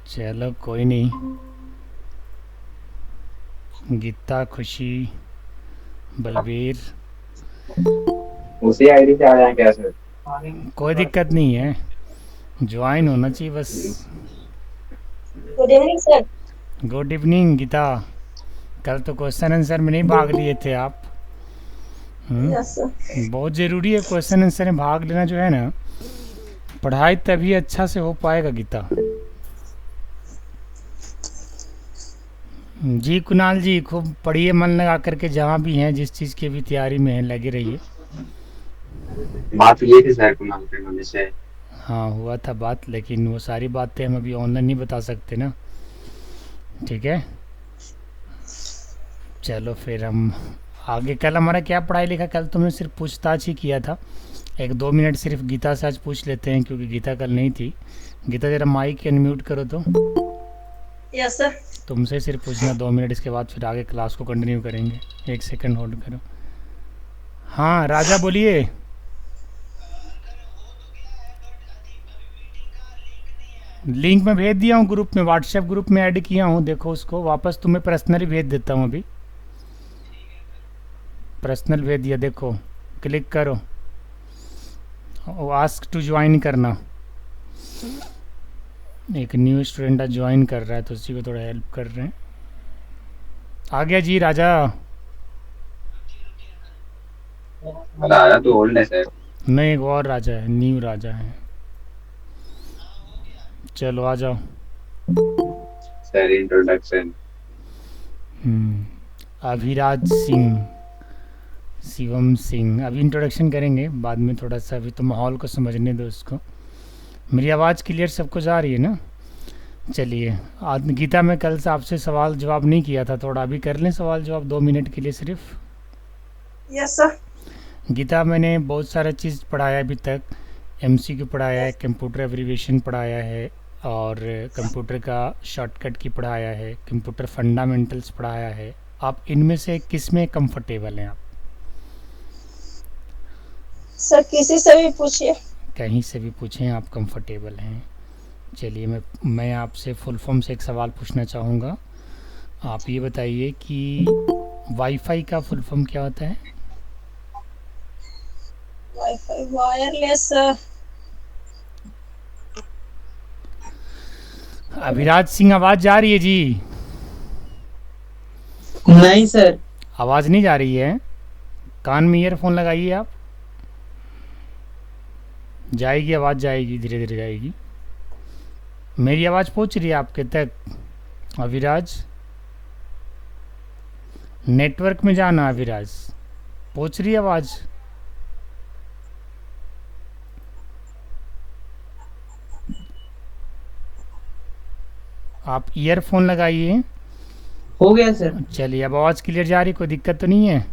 चलो कोई नहीं। गीता, खुशी, बलबीर, उसी आईडी से आ जाए क्या सर? कोई दिक्कत नहीं है, ज्वाइन होना चाहिए बस। Good evening sir. Good evening Geeta. कल तो क्वेश्चन आंसर में नहीं भाग लिए थे आप। Yes sir. बहुत ज़रूरी है क्वेश्चन आंसर में भाग लेना, जो है ना, पढ़ाई तभी अच्छा से हो पाएगा गीता। जी कुणाल जी, खूब पढ़िए मन लगा करके, जहाँ भी हैं, जिस चीज़ की भी तैयारी में हैं लगे रहिए। बात हुई थी सर कुणाल के मम्मी से। हाँ हुआ था बात, लेकिन वो सारी बातें हम अभी ऑनलाइन नहीं बता सकते ना। ठीक है, चलो फिर हम आगे। कल हमारा क्या पढ़ाई लिखा? कल तुमने सिर्फ पूछताछ ही किया था। 1-2 मिनट सिर्फ गीता से आज पूछ लेते हैं, क्योंकि गीता कल नहीं थी। गीता ज़रा माइक अनम्यूट करो तो। Yes sir. तुमसे सिर्फ पूछना 2 मिनट, इसके बाद फिर आगे क्लास को कंटिन्यू करेंगे। 1 सेकंड होल्ड करो। हाँ राजा बोलिए। लिंक मैं भेज दिया हूँ ग्रुप में, व्हाट्सएप ग्रुप में ऐड किया हूँ, देखो उसको। वापस तुम्हें पर्सनली भेज देता हूँ अभी। पर्सनल भेज दिया, देखो, क्लिक करो। आस्क टू ज्वाइन करना। एक न्यू स्टूडेंट आज ज्वाइन कर रहा है, तो उसी को थोड़ा हेल्प कर रहे हैं। आ गया जी राजा। राजा तो ओल्ड है सर। नहीं, एक और राजा है, न्यू राजा है। चलो आ जाओ। Sir introduction. अभिराज सिंह, शिवम सिंह। अभी इंट्रोडक्शन करेंगे, बाद में थोड़ा सा, अभी तो माहौल को समझने दो उसको। मेरी आवाज़ क्लियर सबको जा रही है ना? चलिए। आज गीता, मैं कल से आपसे सवाल जवाब नहीं किया था, थोड़ा अभी कर लें सवाल जवाब 2 मिनट के लिए सिर्फ। Yes sir. गीता, मैंने बहुत सारा चीज़ पढ़ाया अभी तक। एमसीक्यू पढ़ाया है, कंप्यूटर एब्रीविएशन पढ़ाया है, और कंप्यूटर का शॉर्टकट की पढ़ाया है, कंप्यूटर फंडामेंटल्स पढ़ाया है। आप इनमें से किस में कंफर्टेबल हैं आप? सर किसी से भी पूछिए। कहीं से भी पूछें, आप कंफर्टेबल हैं। चलिए, मैं आपसे फुल फॉर्म से एक सवाल पूछना चाहूँगा। आप ये बताइए कि वाईफाई का फुल फॉर्म क्या होता है? Wifi wireless. अभिराज सिंह, आवाज़ जा रही है जी? नहीं सर। आवाज़ नहीं जा रही है? कान में ईयरफोन लगाइए आप। जाएगी आवाज़, जाएगी, धीरे धीरे जाएगी। मेरी आवाज़ पहुंच रही है आपके तक अभिराज? नेटवर्क में जाना अभिराज, पहुंच रही है आवाज़? आप ईयरफोन लगाइए। हो गया सर। चलिए, अब आवाज़ क्लियर जा रही, कोई दिक्कत तो नहीं है?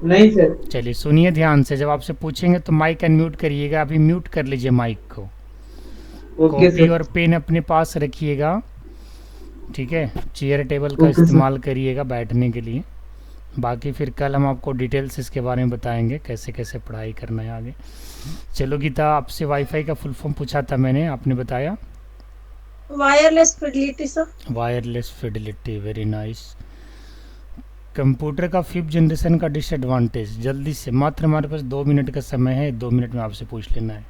नहीं सर। चलिए सुनिए ध्यान से, जब आपसे पूछेंगे तो माइक अनम्यूट करिएगा। अभी म्यूट कर लीजिए माइक को। Okay copy sir. और पेन अपने पास रखिएगा, ठीक है? चेयर टेबल का ओके सर। इस्तेमाल करिएगा बैठने के लिए। बाकी फिर कल हम आपको डिटेल्स इसके बारे में बताएंगे, कैसे कैसे पढ़ाई करना है आगे। चलो गीता, आपसे वाईफाई का फुल फॉर्म पूछा था मैंने, आपने बताया wireless fidelity sir. Wireless fidelity, very nice. Computer का 5th जनरेशन का डिसएडवांटेज, जल्दी से, मात्र हमारे पास 2 मिनट का समय है, 2 मिनट में आपसे पूछ लेना है।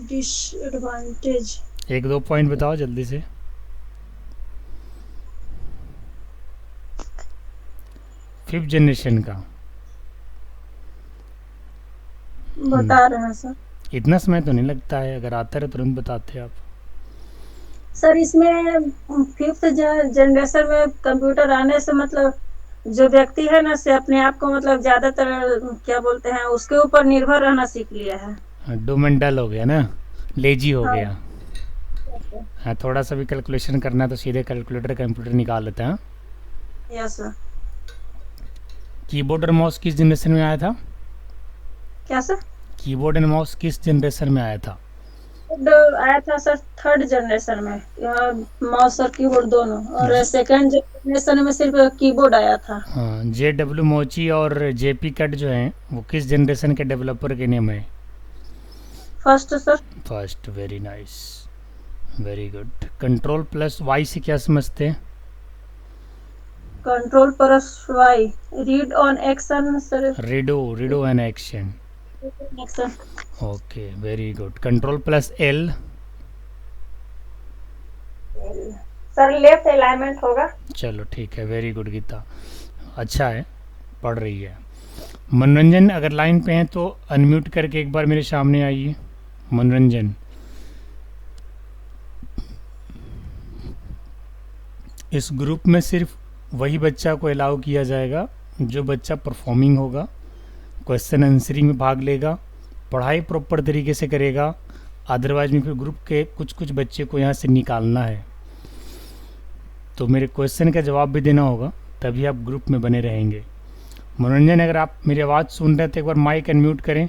डिसएडवांटेज। 1-2 पॉइंट बताओ जल्दी से। फिफ्थ जनरेशन का बता रहे हैं सर। इतना समय तो नहीं लगता है, अगर आता है तुरंत बताते आप। सर इसमें 5th जनरेशन में कंप्यूटर आने से मतलब जो व्यक्ति है ना, से अपने आप को मतलब ज्यादातर क्या बोलते हैं, उसके ऊपर निर्भर रहना सीख लिया है। डूम एंड डल हो गया ना, लेजी हो हाँ। गया। हाँ, थोड़ा सा भी कैलकुलेशन करना है तो सीधे कैलकुलेटर कंप्यूटर निकाल लेते हैं। Yes sir. कीबोर्ड और माउस किस जनरेशन में आया था? क्या सर? कीबोर्ड एंड माउस किस जनरेशन में आया था? आया था सर 3rd जनरेशन में, माउस और कीबोर्ड दोनों, और 2nd जनरेशन में सिर्फ कीबोर्ड आया था। हाँ, JW मोची और JP कट जो हैं वो किस जनरेशन के डेवलपर के नेम है? 1st sir. First, very nice. Very good. Control plus Y से क्या समझते हैं? Control plus Y, read on action sir. Redo an action. Action. Okay very good. Control plus L? Sir left alignment होगा। चलो ठीक है, very good Gita, अच्छा है, पढ़ रही है। मनोरंजन अगर लाइन पे हैं तो अनम्यूट करके एक बार मेरे सामने आइए। मनोरंजन, इस ग्रुप में सिर्फ वही बच्चा को अलाउ किया जाएगा जो बच्चा परफॉर्मिंग होगा, क्वेश्चन आंसरिंग में भाग लेगा, पढ़ाई प्रॉपर तरीके से करेगा। अदरवाइज में फिर ग्रुप के कुछ कुछ बच्चे को यहाँ से निकालना है, तो मेरे क्वेश्चन का जवाब भी देना होगा, तभी आप ग्रुप में बने रहेंगे। मनोरंजन, अगर आप मेरी आवाज़ सुन रहे थे एक बार माइक अनम्यूट करें।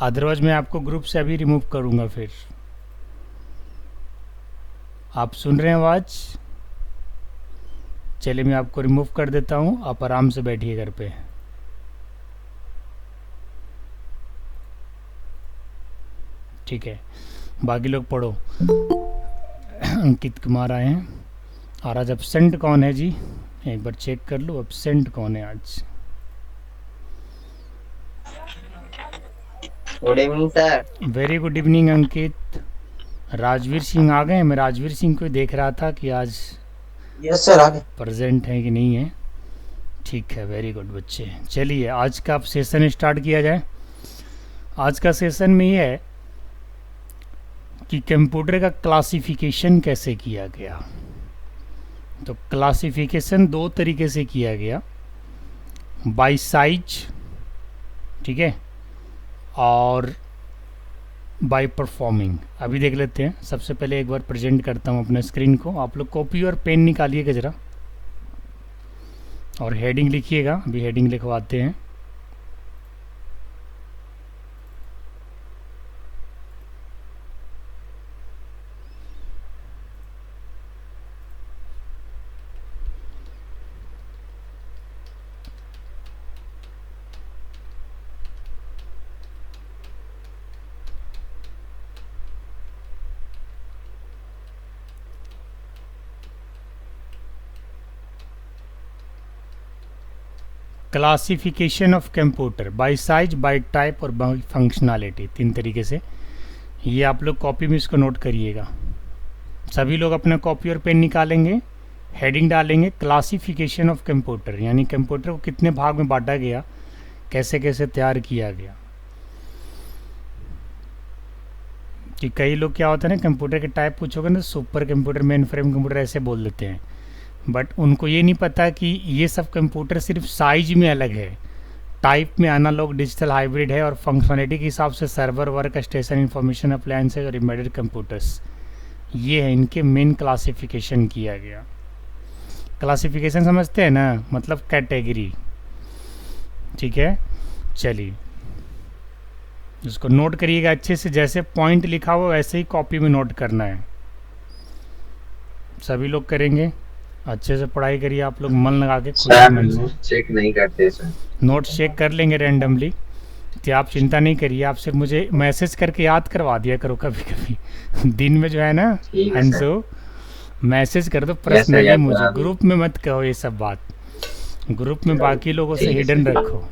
अदरवाइज मैं आपको ग्रुप से अभी रिमूव करूँगा। फिर आप सुन रहे हैं आवाज़? चलिए मैं आपको रिमूव कर देता हूँ, आप आराम से बैठिए घर पे। ठीक है, बाकी लोग पढ़ो। अंकित कुमार आए हैं। और आज एब्सेंट कौन है जी? एक बार चेक कर लो एब्सेंट कौन है आज। Good evening sir. Very good evening Ankit. Rajveer Singh आ गए? मैं राजवीर सिंह को देख रहा था कि आज यस सर, आ गए। प्रेजेंट है कि नहीं है। ठीक है, वेरी गुड बच्चे। चलिए आज का सेशन स्टार्ट किया जाए। आज का सेशन में ये है कि कंप्यूटर का क्लासिफिकेशन कैसे किया गया। तो क्लासिफिकेशन दो तरीके से किया गया, बाय साइज, ठीक है, और बाय परफॉर्मिंग। अभी देख लेते हैं। सबसे पहले एक बार प्रेजेंट करता हूँ अपने स्क्रीन को। आप लोग कॉपी और पेन निकालिएगा ज़रा और हेडिंग लिखिएगा। अभी हेडिंग लिखवाते हैं। Classification of computer bye size, bye type और बाय फंक्शनैलिटी, तीन तरीके से। ये आप लोग कॉपी में इसको नोट करिएगा। सभी लोग अपना कॉपी और पेन निकालेंगे, हेडिंग डालेंगे क्लासिफिकेशन ऑफ कंप्यूटर, यानी कंप्यूटर को कितने भाग में बांटा गया, कैसे कैसे तैयार किया गया। कि कई लोग क्या होता है ना, कंप्यूटर के टाइप पूछोगे ना, super computer, main frame computer ऐसे बोल देते हैं, बट उनको ये नहीं पता कि ये सब कंप्यूटर सिर्फ साइज में अलग है, टाइप में एनालॉग डिजिटल हाइब्रिड है, और फंक्शनलिटी के हिसाब से server, work station, information appliances और एम्बेडेड कंप्यूटर्स, ये है इनके मेन क्लासिफिकेशन किया गया। क्लासिफिकेशन समझते हैं ना, मतलब कैटेगरी, ठीक है। चलिए इसको नोट करिएगा अच्छे से, जैसे पॉइंट लिखा हुआ वैसे ही कॉपी में नोट करना है। सभी लोग करेंगे, अच्छे से पढ़ाई करिए आप लोग, मन लगा के, खुशी मन से। चेक नहीं करते सर। नोट चेक कर लेंगे रैंडमली, तो आप चिंता नहीं करिए। आप सिर्फ मुझे मैसेज करके याद करवा दिया करो कभी कभी दिन में जो है ना, अंशु मैसेज कर दो पर्सनली मुझे, ग्रुप में मत कहो ये सब बात। ग्रुप में बाकी लोगों से हिडन रखो।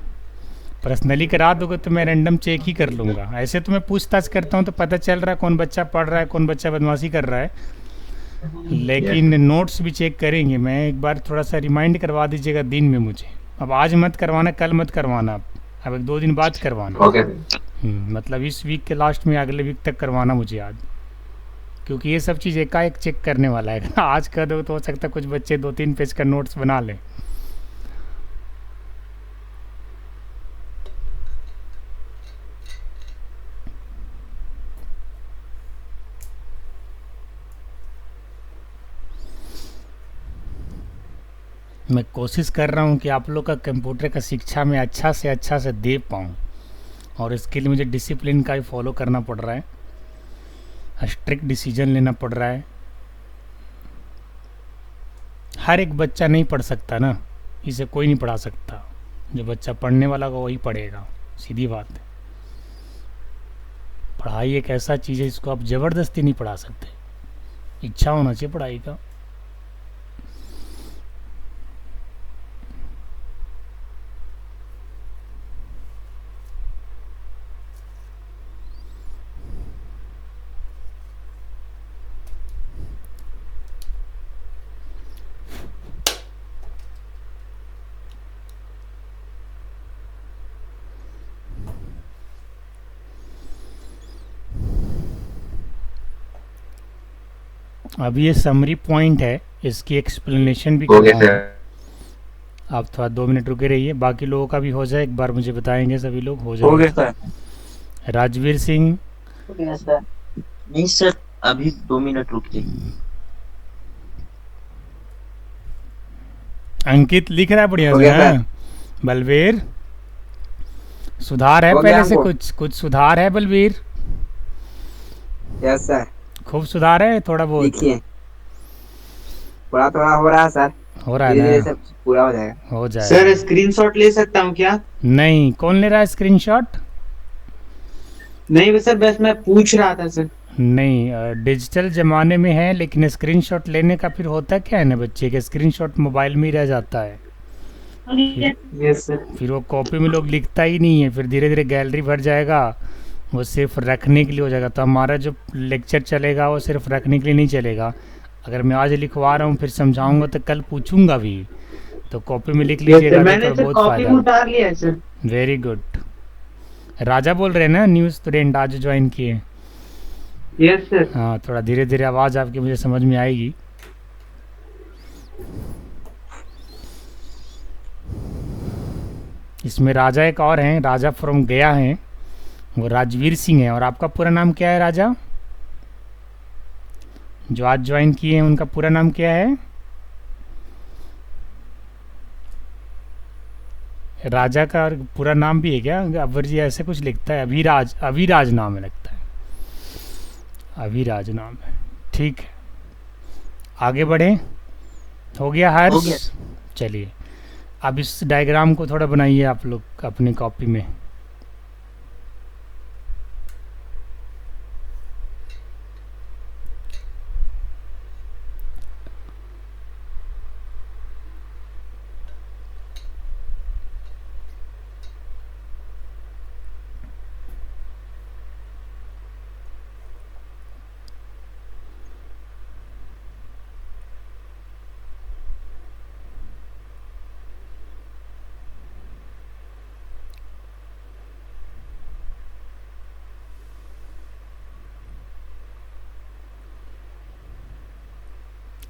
पर्सनली करा दोगे तो मैं रैंडम चेक ही कर लूँगा। ऐसे तो मैं पूछताछ करता हूँ तो पता चल रहा है कौन बच्चा पढ़ रहा है, कौन बच्चा बदमाशी कर रहा है, लेकिन नोट्स भी चेक करेंगे। मैं एक बार थोड़ा सा रिमाइंड करवा दीजिएगा दिन में मुझे। अब आज मत करवाना, कल मत करवाना, अब एक दो दिन बाद करवाना। मतलब इस वीक के लास्ट में अगले वीक तक करवाना मुझे याद, क्योंकि ये सब चीज़ एकाएक चेक करने वाला है। आज कर दो तो हो सकता है कुछ बच्चे 2-3 पेज का नोट्स बना लें। मैं कोशिश कर रहा हूँ कि आप लोग का कंप्यूटर का शिक्षा में अच्छा से दे पाऊँ, और इसके लिए मुझे डिसिप्लिन का ही फॉलो करना पड़ रहा है, स्ट्रिक्ट डिसीजन लेना पड़ रहा है। हर एक बच्चा नहीं पढ़ सकता ना, इसे कोई नहीं पढ़ा सकता। जो बच्चा पढ़ने वाला होगा वही पढ़ेगा, सीधी बात है। पढ़ाई एक ऐसा चीज़ है इसको आप ज़बरदस्ती नहीं पढ़ा सकते, इच्छा होना चाहिए पढ़ाई का। अब ये समरी पॉइंट है, इसकी एक्सप्लेनेशन भी हो गया करना है। सर। आप थोड़ा 2 मिनट रुके रहिए, बाकी लोगों का भी हो जाए, एक बार मुझे बताएंगे सभी लोग हो हो गया जाएगा। सर। राजवीर सिंह, हो गया सर। नहीं सर, अभी 2 मिनट रुक जाइए। अंकित लिख रहा है बढ़िया हो से। गया हाँ बलवीर, सुधार है हो गया पहले से, हमको। कुछ कुछ सुधार है बलवीर, यस सर। खूब सुधार है थोड़ा बहुत, लिखिए, थोड़ा थोड़ा हो रहा है सर, हो रहा है धीरे धीरे ना, सब पूरा हो जाएगा। हो सर जाएगा। स्क्रीनशॉट ले सकता हूँ क्या? नहीं, कौन ले रहा है स्क्रीनशॉट? नहीं सर, बस मैं पूछ रहा था सर। नहीं, डिजिटल ज़माने में है, लेकिन स्क्रीनशॉट लेने का फिर होता क्या है ना बच्चे के, स्क्रीनशॉट मोबाइल में ही रह जाता है, यस सर। फिर वो कॉपी में लोग लिखता ही नहीं है, फिर धीरे धीरे गैलरी भर जाएगा, वो सिर्फ रखने के लिए हो जाएगा। तो हमारा जो लेक्चर चलेगा वो सिर्फ रखने के लिए नहीं चलेगा। अगर मैं आज लिखवा रहा हूँ फिर समझाऊंगा तो कल पूछूंगा भी, तो कॉपी में लिख यस लीजिएगा सर, तो मैंने थोड़ा सर बहुत कॉपी में फ़ायदा। उतार लिया है सर। Very good. राजा बोल रहे हैं ना, न्यू स्टूडेंट आज ज्वाइन किए? Yes sir. हाँ, थोड़ा धीरे धीरे आवाज़ आपकी मुझे समझ में आएगी। इसमें राजा एक और हैं, राजा फ्रॉम गया हैं, वो राजवीर सिंह है। और आपका पूरा नाम क्या है राजा? जो आज ज्वाइन किए हैं उनका पूरा नाम क्या है? राजा का पूरा नाम भी है क्या? अकबर जी ऐसे कुछ लिखता है, अभिराज, अभिराज नाम है लगता है, अभिराज नाम है। ठीक है, आगे बढ़े। हो गया हो हर्ष? गया। चलिए, अब इस डायग्राम को थोड़ा बनाइए आप लोग अपनी कॉपी में।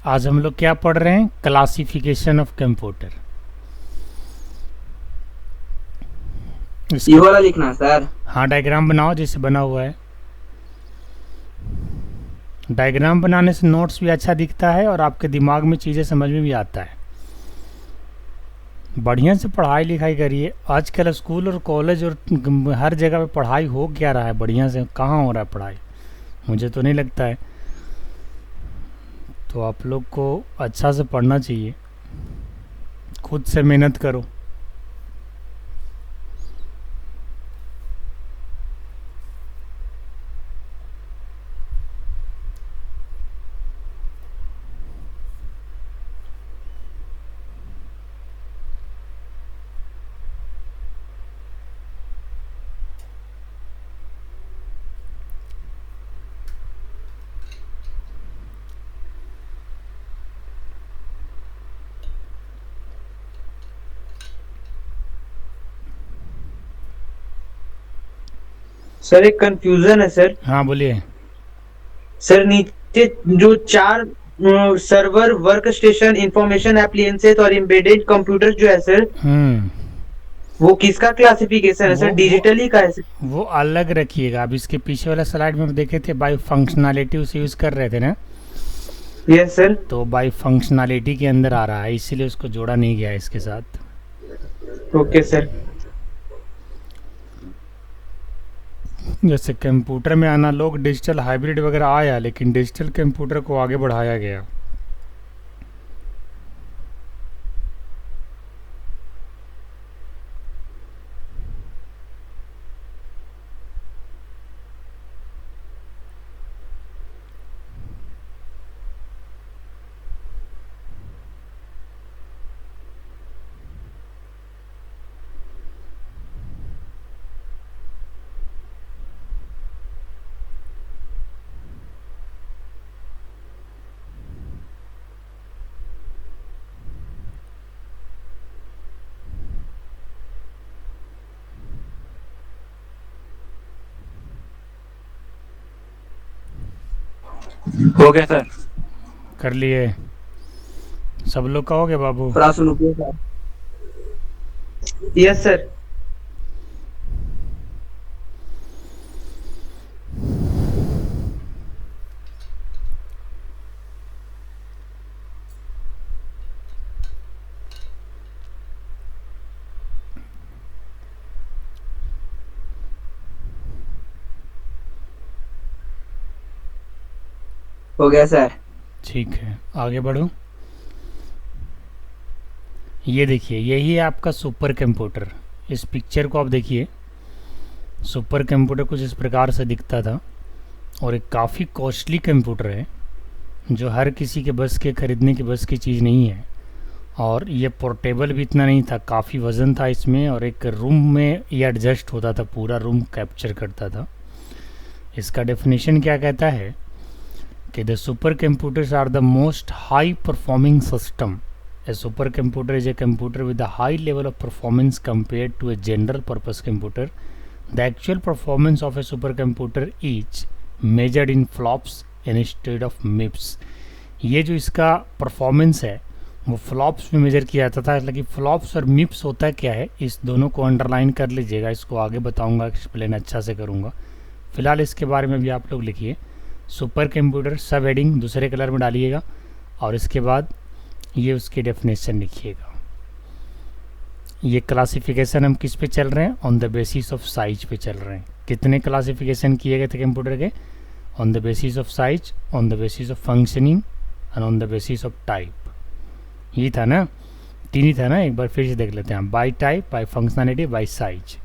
आज हम लोग क्या पढ़ रहे हैं? Classification of computer. ये वाला लिखना है सर। हाँ, डायग्राम बनाओ जैसे बना हुआ है। डायग्राम बनाने से नोट्स भी अच्छा दिखता है और आपके दिमाग में चीज़ें समझ में भी आता है। बढ़िया से पढ़ाई लिखाई करिए। आजकल स्कूल और कॉलेज और हर जगह पे पढ़ाई हो क्या रहा है बढ़िया से? कहाँ हो रहा है पढ़ाई? मुझे तो नहीं लगता है। तो आप लोग को अच्छा से पढ़ना चाहिए, खुद से मेहनत करो। सर एक कंफ्यूजन है सर। हाँ बोलिए। सर नीचे जो चार सर्वर, वर्क स्टेशन, इंफॉर्मेशन एप्लीकेंसेस और एम्बेडेड कंप्यूटर जो है सर, वो किसका क्लासिफिकेशन है सर? डिजिटली का है सर? वो अलग रखिएगा। अब इसके पीछे वाला स्लाइड में हम देखे थे बाई फंक्शनैलिटी उसे यूज़ कर रहे थे ना, यस सर। तो बाई फंक्शनैलिटी के अंदर आ रहा है, इसीलिए उसको जोड़ा नहीं गया इसके साथ। Okay sir. जैसे कंप्यूटर में एनालॉग डिजिटल हाइब्रिड वगैरह आया, लेकिन डिजिटल कंप्यूटर को आगे बढ़ाया गया। हो गया सर। कर लिए? सब लोग का हो गया बाबू? थोड़ा सुनिए सर। Yes sir. हो गया सर। ठीक है, आगे बढ़ो। ये देखिए, यही है आपका सुपर कंप्यूटर। इस पिक्चर को आप देखिए। सुपर कंप्यूटर कुछ इस प्रकार से दिखता था, और एक काफ़ी कॉस्टली कंप्यूटर है जो हर किसी के बस के ख़रीदने की बस की चीज़ नहीं है। और ये पोर्टेबल भी इतना नहीं था, काफ़ी वज़न था इसमें, और एक रूम में ये एडजस्ट होता था, पूरा रूम कैप्चर करता था। इसका डेफिनेशन क्या कहता है कि the super computers are the most high performing system. A supercomputer is a computer with a high level of performance compared to a general purpose computer. The actual performance of a supercomputer is measured in flops instead of MIPS. ये जो इसका performance है वो flops में major किया जाता था। हालांकि फ्लॉप्स और मिप्स होता क्या है, इस दोनों को अंडरलाइन कर लीजिएगा, इसको आगे बताऊंगा, एक्सप्लेन अच्छा से करूंगा। फिलहाल इसके बारे में भी आप लोग लिखिए। सुपर कंप्यूटर सब हेडिंग दूसरे कलर में डालिएगा, और इसके बाद ये उसकी डेफिनेशन लिखिएगा। ये क्लासिफिकेशन हम किस पे चल रहे हैं? On the basis of size पे चल रहे हैं। कितने क्लासिफिकेशन किए गए थे कंप्यूटर के? On the basis of size, on the basis of functioning and on the basis of type. ये था ना, तीन ही था ना, एक बार फिर से देख लेते हैं। By type, by functionality, by size.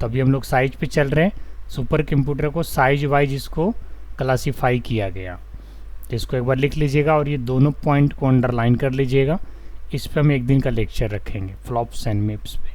तो अभी हम लोग साइज पे चल रहे हैं। सुपर कंप्यूटर को साइज वाइज इसको क्लासीफाई किया गया। तो इसको एक बार लिख लीजिएगा, और ये दोनों पॉइंट को अंडरलाइन कर लीजिएगा। इस पे हम एक दिन का लेक्चर रखेंगे, फ्लॉप्स एंड मिप्स पे।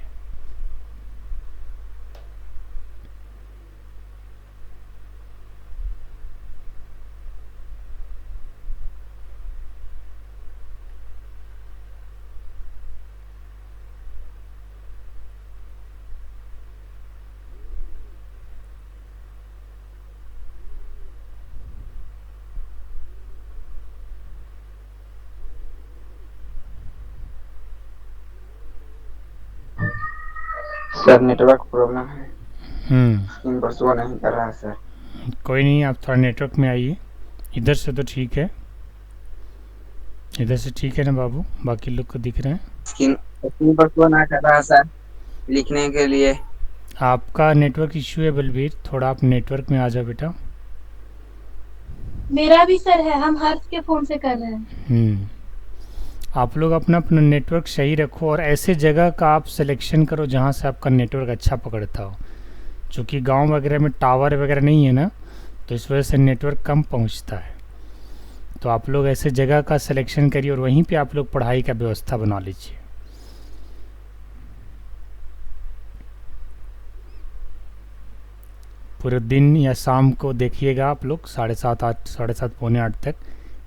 सर नेटवर्क प्रॉब्लम है, हम्म, स्क्रीन पर शो नहीं कर रहा है सर। कोई नहीं, आप थोड़ा नेटवर्क में आइए। इधर से तो ठीक है, इधर से ठीक है ना बाबू? बाकी लोग को दिख रहे हैं? स्क्रीन पर शो ना कर रहा है सर लिखने के लिए। आपका नेटवर्क इश्यू है बलबीर, थोड़ा आप नेटवर्क में आ जाओ बेटा। मेरा भी सर है, हम हर्ष के फोन से कर रहे हैं। आप लोग अपना अपना नेटवर्क सही रखो, और ऐसे जगह का आप सिलेक्शन करो जहाँ से आपका नेटवर्क अच्छा पकड़ता हो। चूँकि गांव वगैरह में टावर वगैरह नहीं है ना, तो इस वजह से नेटवर्क कम पहुँचता है। तो आप लोग ऐसे जगह का सिलेक्शन करिए, और वहीं पे आप लोग पढ़ाई का व्यवस्था बना लीजिए। पूरे दिन या शाम को देखिएगा आप लोग 7:30 8, 7:30 पौने 8 तक,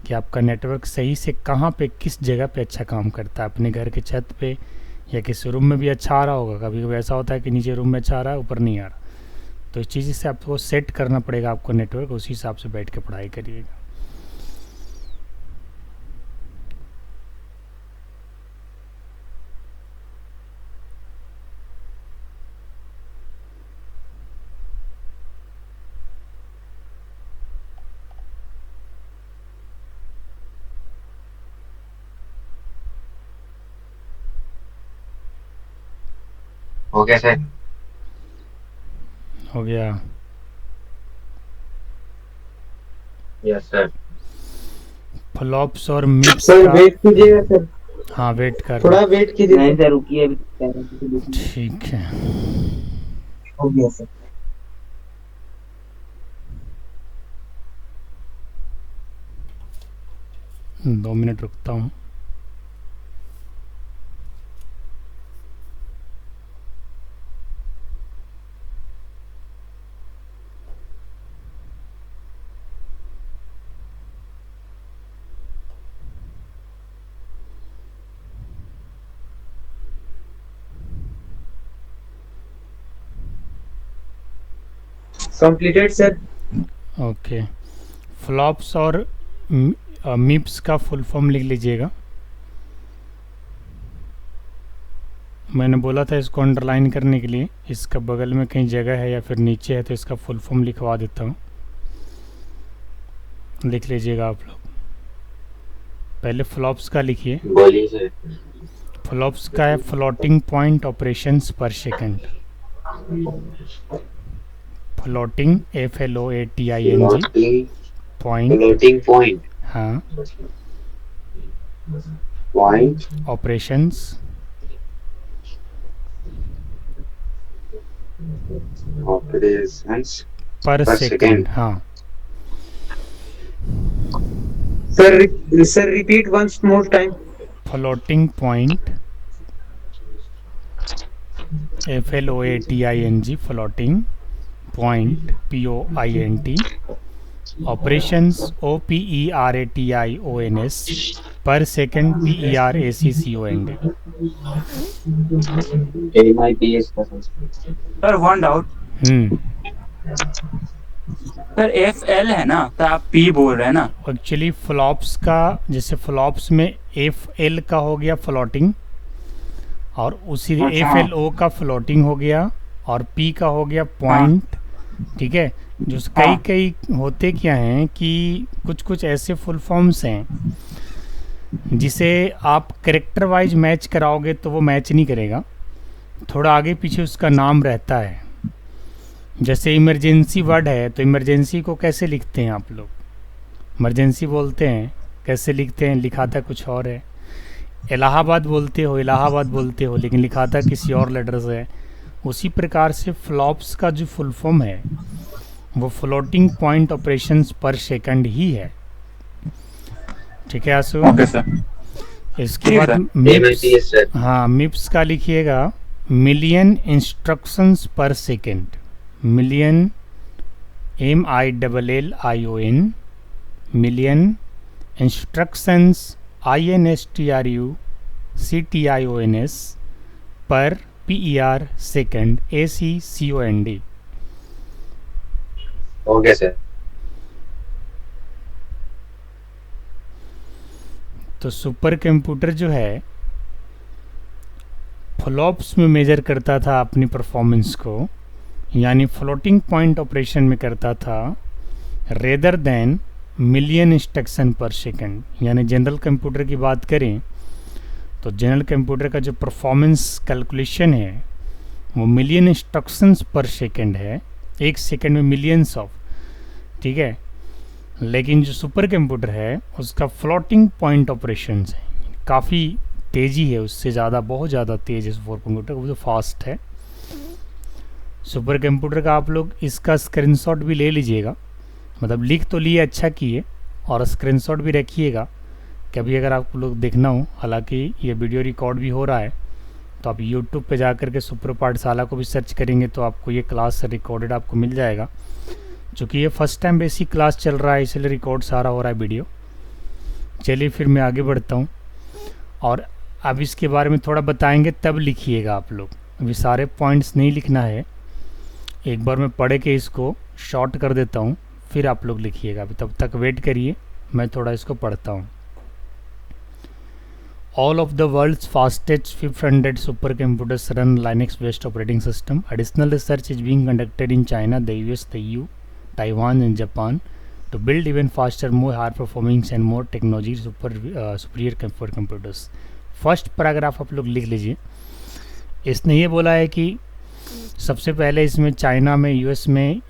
कि आपका नेटवर्क सही से कहाँ पे किस जगह पे अच्छा काम करता है। अपने घर के छत पे या किसी रूम में भी अच्छा आ रहा होगा, कभी कभी ऐसा होता है कि नीचे रूम में अच्छा आ रहा है, ऊपर नहीं आ रहा। तो इस चीज़ से आपको सेट करना पड़ेगा आपको नेटवर्क, उसी हिसाब से बैठ के पढ़ाई करिएगा। हो गया सर। हो गया? Yes sir. फ्लॉप्स और मिप्स सर का, वेट कीजिएगा सर, हाँ वेट कर थोड़ा वेट कीजिए। नहीं सर रुकिए अभी। ठीक है। हो गया सर। 2 मिनट रुकता हूँ। Completed sir. ओके, फ्लॉप्स और मिप्स का फुल फॉर्म लिख लीजिएगा। मैंने बोला था इसको अंडरलाइन करने के लिए, इसका बगल में कहीं जगह है या फिर नीचे है तो इसका फुल फॉर्म लिखवा देता हूँ, लिख लीजिएगा आप लोग। पहले फ्लॉप्स का लिखिए। बोलिए सर। फ्लॉप्स का है floating point operations per second. Floating FLOATING point, floating point, हाँ, point operations operations per Per second, second. हाँ। Sir repeat once more time. Floating point FLOATING floating point POINT operations OPERATIONS per second PERACCOND। MIPS का sir one doubt, sir FL है ना तो आप P बोल रहे हैं ना? एक्चुअली फ्लॉप्स का, जैसे फ्लॉप्स में FL का हो गया फ्लोटिंग, और उसी अच्छा। FLO का फ्लोटिंग हो गया, और P का हो गया पॉइंट। ठीक है, जो हाँ। कई होते क्या हैं कि कुछ ऐसे फुल फॉर्म्स हैं जिसे आप करेक्टर वाइज मैच कराओगे तो वो मैच नहीं करेगा, थोड़ा आगे पीछे उसका नाम रहता है। जैसे इमरजेंसी वर्ड है तो इमरजेंसी को कैसे लिखते हैं आप लोग? इमरजेंसी बोलते हैं, कैसे लिखते हैं? लिखा था कुछ और है। इलाहाबाद बोलते हो, इलाहाबाद बोलते हो, लेकिन लिखा था किसी और लेटर से है। उसी प्रकार से फ्लॉप्स का जो फुल फॉर्म है वो floating point operations per second ही है। ठीक है आसू? Okay sir. इसके ठीक बाद है। मिप्स, MIPS सर। हाँ, मिप्स का लिखिएगा मिलियन इंस्ट्रक्शंस पर second. Million MILLION million instructions INSTRUCTIONS पर PER second ACCOND। Okay sir. तो सुपर कंप्यूटर जो है फ्लॉप्स में मेजर करता था अपनी परफॉर्मेंस को, यानी फ्लोटिंग पॉइंट ऑपरेशन में करता था, रेदर देन मिलियन इंस्ट्रक्शन पर सेकंड। यानी जनरल कंप्यूटर की बात करें तो जनरल कंप्यूटर का जो परफॉर्मेंस कैलकुलेशन है वो मिलियन इंस्ट्रक्शंस पर सेकंड है, एक सेकंड में मिलियंस ऑफ। ठीक है, लेकिन जो सुपर कंप्यूटर है उसका फ्लोटिंग पॉइंट ऑपरेशंस है, काफ़ी तेज़ी है उससे ज़्यादा, बहुत ज़्यादा तेज़ है सुपर कंप्यूटर, वो तो फास्ट है सुपर कंप्यूटर का। आप लोग इसका स्क्रीनशॉट भी ले लीजिएगा, मतलब लिख तो लिए, अच्छा किए, और स्क्रीनशॉट भी रखिएगा कभी अगर आप लोग देखना हो। हालांकि ये वीडियो रिकॉर्ड भी हो रहा है, तो आप YouTube पे जा कर के सुपर पाठशाला को भी सर्च करेंगे तो आपको ये क्लास रिकॉर्डेड आपको मिल जाएगा। चूँकि ये फर्स्ट टाइम बेसिक क्लास चल रहा है इसलिए रिकॉर्ड सारा हो रहा है वीडियो। चलिए फिर मैं आगे बढ़ता हूँ, और अब इसके बारे में थोड़ा बताएंगे तब लिखिएगा आप लोग। अभी सारे पॉइंट्स नहीं लिखना है, एक बार मैं पढ़ के इसको शॉर्ट कर देता हूँ, फिर आप लोग लिखिएगा। अभी तब तक वेट करिए, मैं थोड़ा इसको पढ़ता हूँ। All of the world's fastest 500 supercomputers run Linux-based operating system. Additional research is being conducted in China, the US, the EU, Taiwan, and Japan to build even faster, more high-performing and more technology superior computers. First paragraph आप लोग लिख लीजिए। इसने ये बोला है कि सबसे पहले इसमें चाइना में, यूएस में,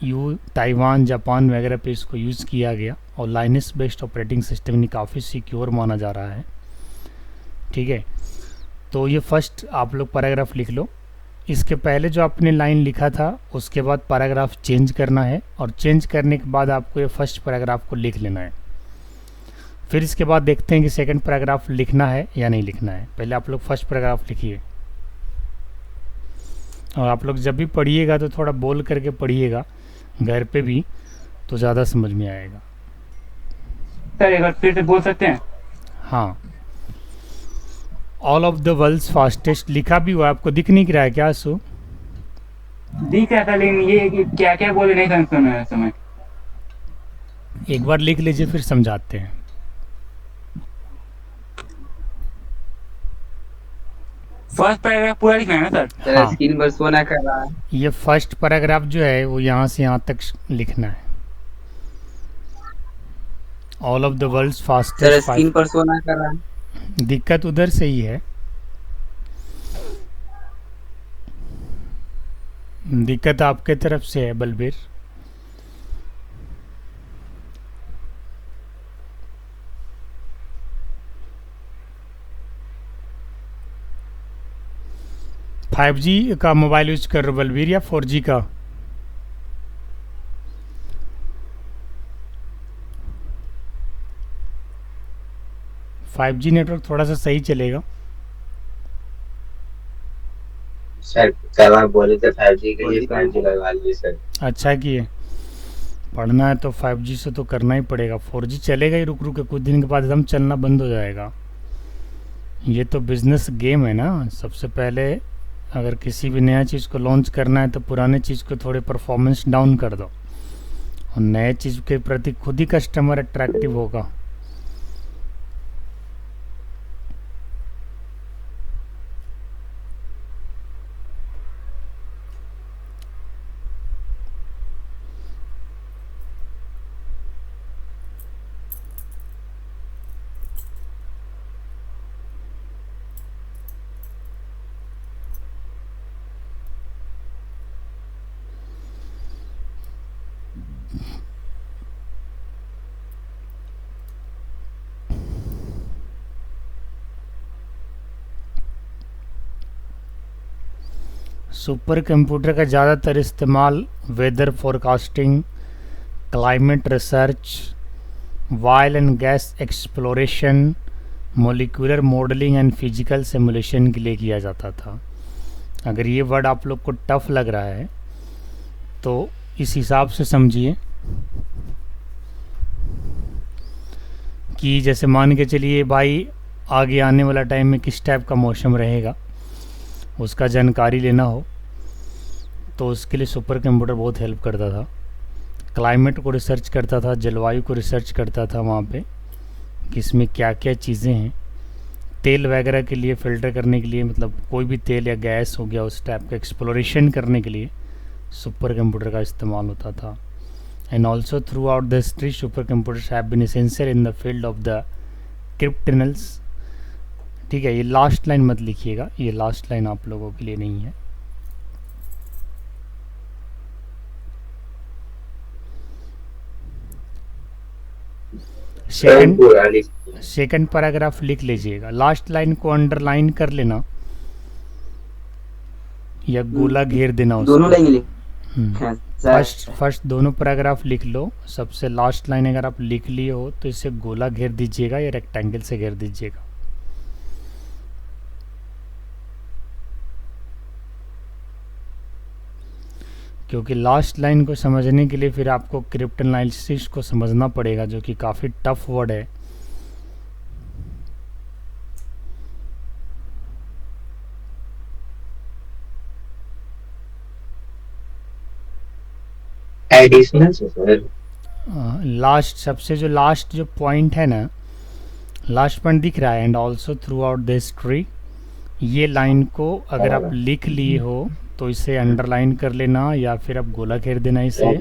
ताइवान, जापान वगैरह पे इसको यूज़ किया गया, और लाइनस बेस्ड ऑपरेटिंग सिस्टम ने काफ़ी सिक्योर माना जा रहा है। ठीक है, तो ये फर्स्ट आप लोग पैराग्राफ लिख लो। इसके पहले जो आपने लाइन लिखा था उसके बाद पैराग्राफ चेंज करना है, और चेंज करने के बाद आपको ये फर्स्ट पैराग्राफ को लिख लेना है। फिर इसके बाद देखते हैं कि सेकंड पैराग्राफ लिखना है या नहीं लिखना है। पहले आप लोग फर्स्ट पैराग्राफ लिखिए, और आप लोग जब भी पढ़िएगा तो थोड़ा बोल करके पढ़िएगा घर पे भी, तो ज़्यादा समझ में आएगा। सर एक बार फिर से बोल सकते हैं? हाँ, all of the world's fastest लिखा भी हुआ, आपको दिख नहीं रहा है क्या आंसू? दिख रहा था, लेकिन ये क्या क्या बोले नहीं समझ में। एक बार लिख लीजिए फिर समझाते हैं। फर्स्ट पैराग्राफ पूरा लिखना है ना सर? सर हाँ स्क्रीन पर शो ना कर रहा है। ये फर्स्ट पैराग्राफ जो है वो यहाँ से यहाँ तक लिखना है। All of the world's sir fastest screen पर शो ना कर रहा है। दिक्कत उधर से ही है, दिक्कत आपके तरफ से है बलबीर। फाइव जी का मोबाइल यूज कर रहे हो बलबीर या 4G का? फाइव जी नेटवर्क थोड़ा सा सही चलेगा। सर कल आप बोले थे 5G के लिए 5G लगवा लीजिए सर। अच्छा किए, पढ़ना है तो 5G से तो करना ही पड़ेगा। 4G चलेगा ही रुक रुक के, कुछ दिन के बाद एकदम चलना बंद हो जाएगा। ये तो बिजनेस गेम है ना। सबसे पहले अगर किसी भी नया चीज़ को लॉन्च करना है तो पुराने चीज़ को थोड़े परफॉर्मेंस डाउन कर दो, और नए चीज़ के प्रति खुद ही कस्टमर अट्रैक्टिव होगा। सुपर कंप्यूटर का ज़्यादातर इस्तेमाल weather forecasting, climate research, oil and gas exploration, molecular modelling and physical simulation के लिए किया जाता था। अगर ये वर्ड आप लोग को टफ लग रहा है तो इस हिसाब से समझिए कि जैसे मान के चलिए भाई आगे आने वाला टाइम में किस टाइप का मौसम रहेगा उसका जानकारी लेना हो तो उसके लिए सुपर कंप्यूटर बहुत हेल्प करता था। क्लाइमेट को रिसर्च करता था, जलवायु को रिसर्च करता था वहाँ पे कि इसमें क्या क्या चीज़ें हैं। तेल वगैरह के लिए फ़िल्टर करने के लिए, मतलब कोई भी तेल या गैस हो गया उस टाइप का एक्सप्लोरेशन करने के लिए सुपर कंप्यूटर का इस्तेमाल होता था। And also throughout the history super computers have been essential in the field of the cryptanalysis. ठीक है, ये लास्ट लाइन मत लिखिएगा, ये लास्ट लाइन आप लोगों के लिए नहीं है। सेकंड पैराग्राफ लिख लीजिएगा, लास्ट लाइन को अंडरलाइन कर लेना या गोला घेर देना उसको। दोनों लाइन लिख। फर्स्ट दोनों पैराग्राफ लिख लो, सबसे लास्ट लाइन अगर आप लिख लिए हो तो इसे गोला घेर दीजिएगा या रेक्टेंगल से घेर दीजिएगा। क्योंकि लास्ट लाइन को समझने के लिए फिर आपको क्रिप्टनालिसिस को समझना पड़ेगा जो कि काफ़ी टफ वर्ड है। एडिशनल लास्ट सबसे जो लास्ट जो पॉइंट है ना, लास्ट पॉइंट दिख रहा है, and also throughout the history, ये लाइन को अगर आप लिख लिए हो तो इसे अंडरलाइन कर लेना या फिर आप गोला घेर देना इसे।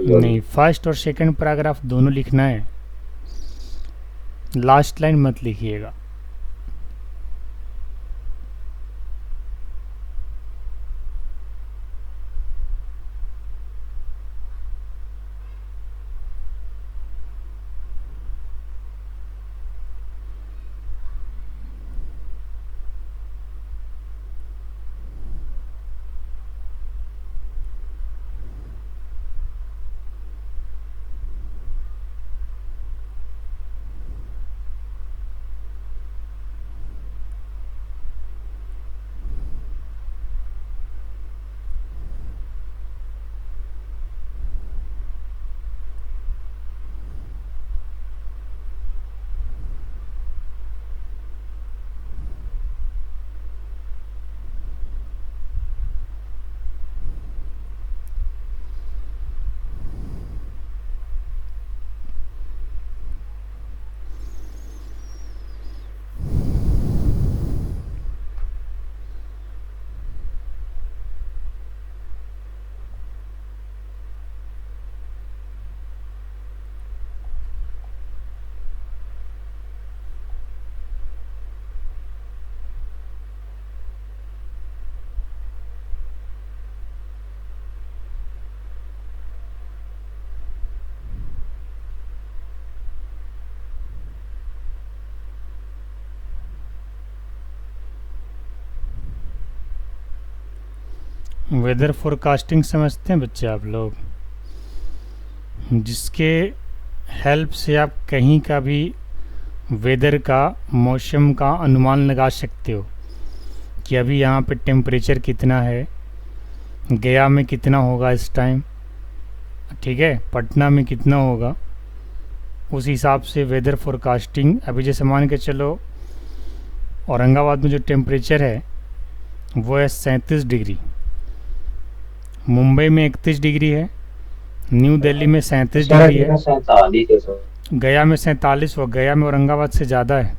नहीं, फर्स्ट और सेकंड पैराग्राफ दोनों लिखना है, लास्ट लाइन मत लिखिएगा। वेदर फोरकास्टिंग समझते हैं बच्चे आप लोग, जिसके हेल्प से आप कहीं का भी वेदर का, मौसम का अनुमान लगा सकते हो कि अभी यहाँ पे टेम्परेचर कितना है, गया में कितना होगा इस टाइम, ठीक है, पटना में कितना होगा। उस हिसाब से वेदर फोरकास्टिंग, अभी जैसे मान के चलो औरंगाबाद में जो टेम्परेचर है वो है 37 डिग्री, मुंबई में 31 डिग्री है, न्यू दिल्ली में 37 डिग्री है, 47 है सर। गया में 47 हो, गया में औरंगाबाद से ज़्यादा है।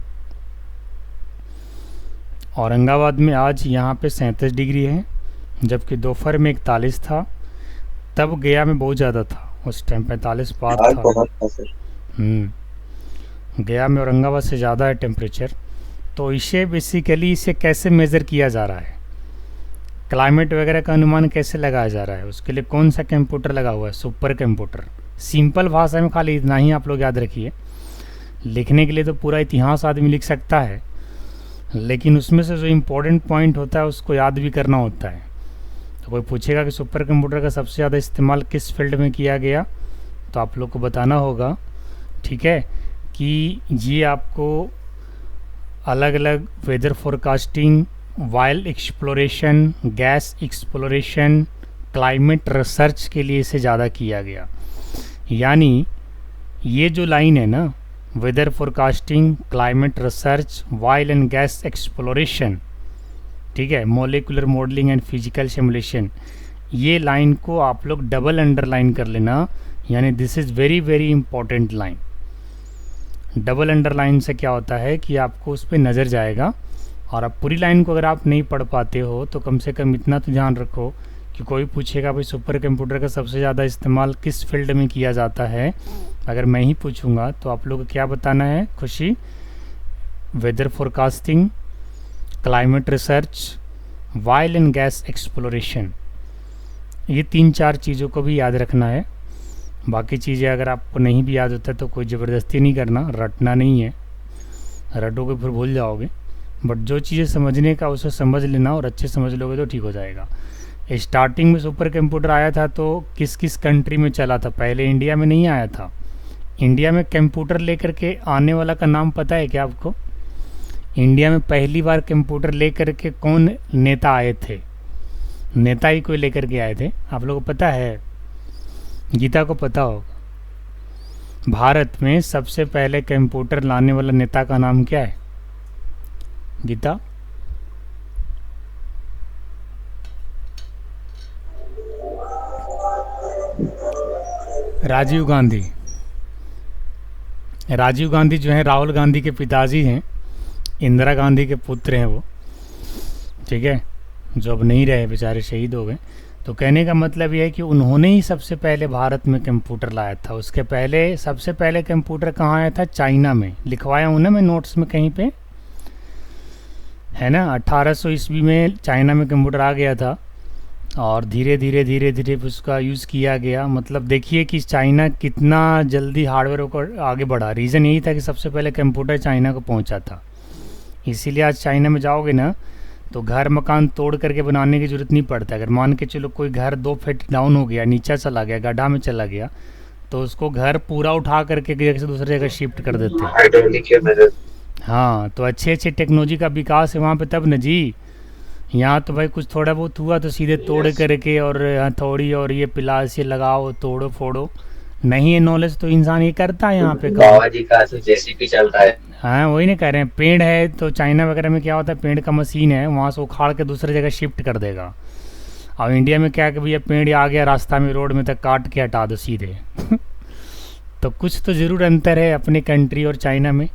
औरंगाबाद में आज यहाँ पे 37 डिग्री है, जबकि दोपहर में 41 था, तब गया में बहुत ज़्यादा था, उस टाइम 45 पार आज था। बहुत था सर। गया में औरंगाबाद से ज़्यादा है टेम्परेचर। तो इसे बेसिकली इसे कैसे मेज़र किया जा रहा है, क्लाइमेट वगैरह का अनुमान कैसे लगाया जा रहा है, उसके लिए कौन सा कंप्यूटर लगा हुआ है, सुपर कंप्यूटर। सिंपल भाषा में खाली इतना ही आप लोग याद रखिए, लिखने के लिए तो पूरा इतिहास आदमी लिख सकता है, लेकिन उसमें से जो इम्पोर्टेंट पॉइंट होता है उसको याद भी करना होता है। तो कोई पूछेगा कि सुपर कंप्यूटर का सबसे ज़्यादा इस्तेमाल किस फील्ड में किया गया, तो आप लोग को बताना होगा, ठीक है, कि ये आपको अलग अलग weather forecasting, wild exploration, gas exploration, climate research के लिए इसे ज़्यादा किया गया। यानी ये जो लाइन है ना, weather forecasting, climate research, wild and gas exploration, ठीक है, molecular modelling and physical simulation, ये लाइन को आप लोग डबल अंडरलाइन कर लेना, यानी this is very very important line. Double underline से क्या होता है कि आपको उस पर नज़र जाएगा, और अब पूरी लाइन को अगर आप नहीं पढ़ पाते हो तो कम से कम इतना तो ध्यान रखो कि कोई पूछेगा भाई सुपर कंप्यूटर का सबसे ज़्यादा इस्तेमाल किस फील्ड में किया जाता है, अगर मैं ही पूछूंगा तो आप लोग को क्या बताना है खुशी, weather forecasting, climate research, wild and gas exploration, ये 3-4 चीज़ों को भी याद रखना है। बाकी चीज़ें अगर आपको नहीं भी याद होता है तो कोई ज़बरदस्ती नहीं करना, रटना नहीं है, रटोगे फिर भूल जाओगे, बट जो चीज़ें समझने का उसे समझ लेना, और अच्छे समझ लोगे तो ठीक हो जाएगा। स्टार्टिंग में सुपर कंप्यूटर आया था तो किस किस कंट्री में चला था, पहले इंडिया में नहीं आया था। इंडिया में कंप्यूटर लेकर के आने वाला का नाम पता है क्या आपको? इंडिया में पहली बार कंप्यूटर लेकर के कौन नेता आए थे? नेता ही कोई लेकर के आए थे, आप लोगों को पता है? गीता को पता होगा। भारत में सबसे पहले कंप्यूटर लाने वाला नेता का नाम क्या है गीता? राजीव गांधी। राजीव गांधी जो है राहुल गांधी के पिताजी हैं, इंदिरा गांधी के पुत्र हैं वो, ठीक है, जो अब नहीं रहे, बेचारे शहीद हो गए। तो कहने का मतलब यह है कि उन्होंने ही सबसे पहले भारत में कंप्यूटर लाया था। उसके पहले सबसे पहले कंप्यूटर कहाँ आया था? चाइना में। लिखवाया हूँ ना मैं नोट्स में कहीं पे, है ना। 1800 ईस्वी में चाइना में कंप्यूटर आ गया था, और धीरे धीरे उसका यूज़ किया गया। मतलब देखिए कि चाइना कितना जल्दी हार्डवेयर को आगे बढ़ा। रीज़न यही था कि सबसे पहले कंप्यूटर चाइना को पहुंचा था। इसीलिए आज चाइना में जाओगे ना तो घर मकान तोड़ करके बनाने की ज़रूरत नहीं पड़ता। अगर मान के चलो कोई घर 2 फीट डाउन हो गया, नीचे चला गया, गड्ढा में चला गया, तो उसको घर पूरा उठा करके एक जगह से दूसरी जगह शिफ्ट कर देते हैं। हाइड्रोलिक की मदद। हाँ, तो अच्छे टेक्नोलॉजी का विकास है वहाँ पे तब न जी। यहाँ तो भाई कुछ थोड़ा बहुत हुआ तो सीधे तोड़ करके और हथौड़ी और ये पिलास ये लगाओ, तोड़ो फोड़ो। नहीं है नॉलेज तो इंसान ये करता है यहाँ पे। बाबा जी का जेसीबी चलता है। हाँ, वही नहीं कह रहे हैं। पेड़ है तो चाइना वगैरह में क्या होता है, पेड़ का मशीन है, वहाँ से उखाड़ के दूसरी जगह शिफ्ट कर देगा। और इंडिया में क्या कि भैया पेड़ आ गया रास्ता में, रोड में, तक काट के हटा दो सीधे। तो कुछ तो ज़रूर अंतर है अपने कंट्री और चाइना में,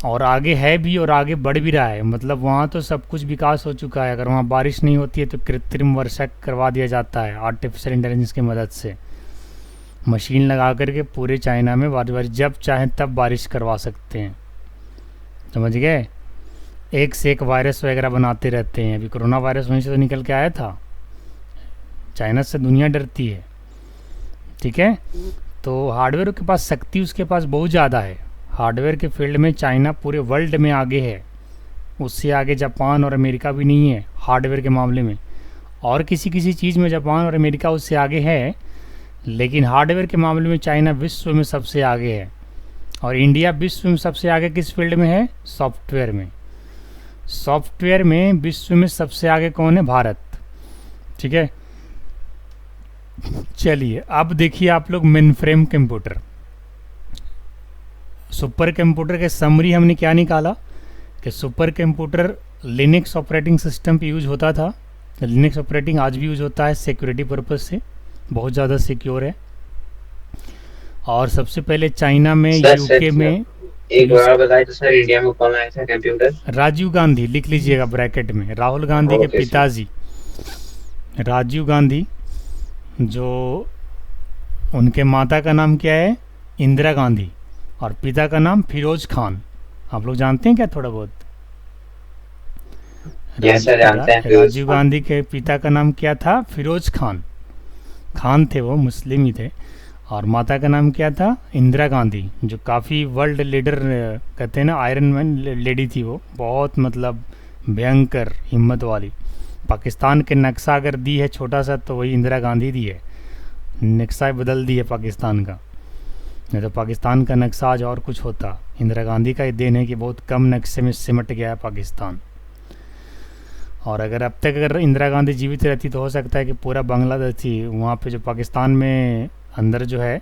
और आगे है भी और आगे बढ़ भी रहा है। मतलब वहाँ तो सब कुछ विकास हो चुका है। अगर वहाँ बारिश नहीं होती है तो कृत्रिम वर्षा करवा दिया जाता है आर्टिफिशियल इंटेलिजेंस की मदद से। मशीन लगा करके पूरे चाइना में बारी जब चाहें तब बारिश करवा सकते हैं, समझ गए। एक से एक वायरस वगैरह बनाते रहते हैं। अभी कोरोना वायरस वहीं से तो निकल के आया था। चाइना से दुनिया डरती है, ठीक है। तो हार्डवेयर के पास शक्ति उसके पास बहुत ज़्यादा है। हार्डवेयर के फील्ड में चाइना पूरे वर्ल्ड में आगे है। उससे आगे जापान और अमेरिका भी नहीं है हार्डवेयर के मामले में। और किसी किसी चीज़ में जापान और अमेरिका उससे आगे है, लेकिन हार्डवेयर के मामले में चाइना विश्व में सबसे आगे है। और इंडिया विश्व में सबसे आगे किस फील्ड में है? सॉफ्टवेयर में। सॉफ्टवेयर में विश्व में सबसे आगे कौन है? भारत। ठीक है, चलिए अब देखिए आप लोग main frame computer, super computer के समरी हमने क्या निकाला कि super computer Linux operating system पे यूज होता था। लिनक्स ऑपरेटिंग आज भी यूज होता है सिक्योरिटी पर्पज से, बहुत ज़्यादा सिक्योर है। और सबसे पहले चाइना में, यूके में। एक बार बताइए तो सर, इंडिया में कौन आया था कंप्यूटर? राजीव गांधी, लिख लीजिएगा ब्रैकेट में, राहुल गांधी के ओके सर। पिताजी राजीव गांधी, जो उनके माता का नाम क्या है? इंदिरा गांधी, और पिता का नाम फिरोज खान। आप लोग जानते हैं क्या थोड़ा बहुत? यस सर, जानते हैं फिरोज राजीव खान। गांधी के पिता का नाम क्या था? फिरोज खान। खान थे वो, मुस्लिम ही थे। और माता का नाम क्या था? इंदिरा गांधी, जो काफ़ी वर्ल्ड लीडर कहते हैं ना, आयरन मैन लेडी थी वो, बहुत मतलब भयंकर हिम्मत वाली। पाकिस्तान के नक्शा अगर दी है छोटा सा तो वही इंदिरा गांधी दी है, नक्शा बदल दी है पाकिस्तान का, नहीं तो पाकिस्तान का नक्शा आज और कुछ होता। इंदिरा गांधी का ये देन है कि बहुत कम नक्शे में सिमट गया है पाकिस्तान। और अगर अब तक अगर इंदिरा गांधी जीवित रहती तो हो सकता है कि पूरा बांग्लादेश थी वहाँ पे, जो पाकिस्तान में अंदर जो है